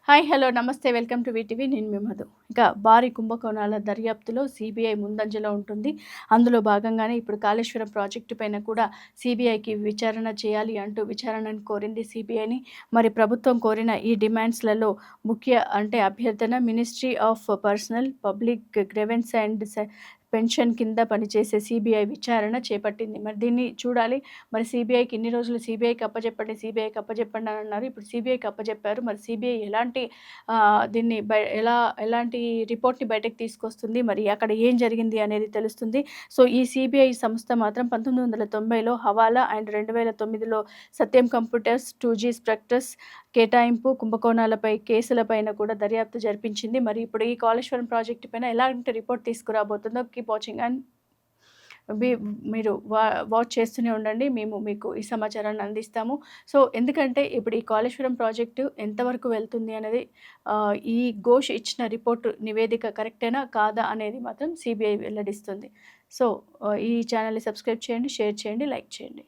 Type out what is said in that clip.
Hi. Hello. నమస్తే. Welcome to VTV. నేను మీ మధు. ఇక భారీ కుంభకోణాల దర్యాప్తులో సీబీఐ ముందంజలో ఉంటుంది. అందులో భాగంగానే ఇప్పుడు కాళేశ్వరం ప్రాజెక్టు పైన కూడా సీబీఐకి విచారణ చేయాలి అంటూ విచారణను కోరింది సీబీఐని. మరి ప్రభుత్వం కోరిన ఈ డిమాండ్స్‌లలో అభ్యర్థన ministry of personal, public grievance and pension కింద పనిచేసే సీబీఐ విచారణ చేపట్టింది. మరి దీన్ని చూడాలి. మరి సీబీఐకి ఇన్ని రోజులు సీబీఐకి అప్పజెప్పండి అని అన్నారు. ఇప్పుడు సీబీఐకి అప్పజెప్పారు. మరి సీబీఐ దీన్ని ఎలాంటి రిపోర్ట్‌ని బయటకు తీసుకొస్తుంది, మరి అక్కడ ఏం జరిగింది అనేది తెలుస్తుంది. సో, ఈ సీబీఐ సంస్థ మాత్రం 1990లో హవాలా అండ్ 2009లో సత్యం కంప్యూటర్స్, 2జీ స్పెక్ట్రస్ కేటాయింపు కుంభకోణాలపై కేసులపైన కూడా దర్యాప్తు జరిపించింది. మరి ఇప్పుడు ఈ కాళేశ్వరం ప్రాజెక్టు పైన ఎలాంటి రిపోర్ట్ తీసుకురాబోతుందో కీప్ వాచింగ్ అండ్ బి మీరు వాచ్ చేస్తూనే ఉండండి. మేము మీకు ఈ సమాచారాన్ని అందిస్తాము. సో, ఎందుకంటే ఇప్పుడు ఈ కాళేశ్వరం ప్రాజెక్టు ఎంతవరకు వెళ్తుంది అనేది ఈ ఘోష్ ఇచ్చిన రిపోర్ట్ నివేదిక కరెక్టేనా కాదా అనేది మాత్రం సీబీఐ వెల్లడిస్తుంది. సో, ఈ ఛానల్‌ని సబ్స్క్రైబ్ చేయండి, షేర్ చేయండి, లైక్ చేయండి.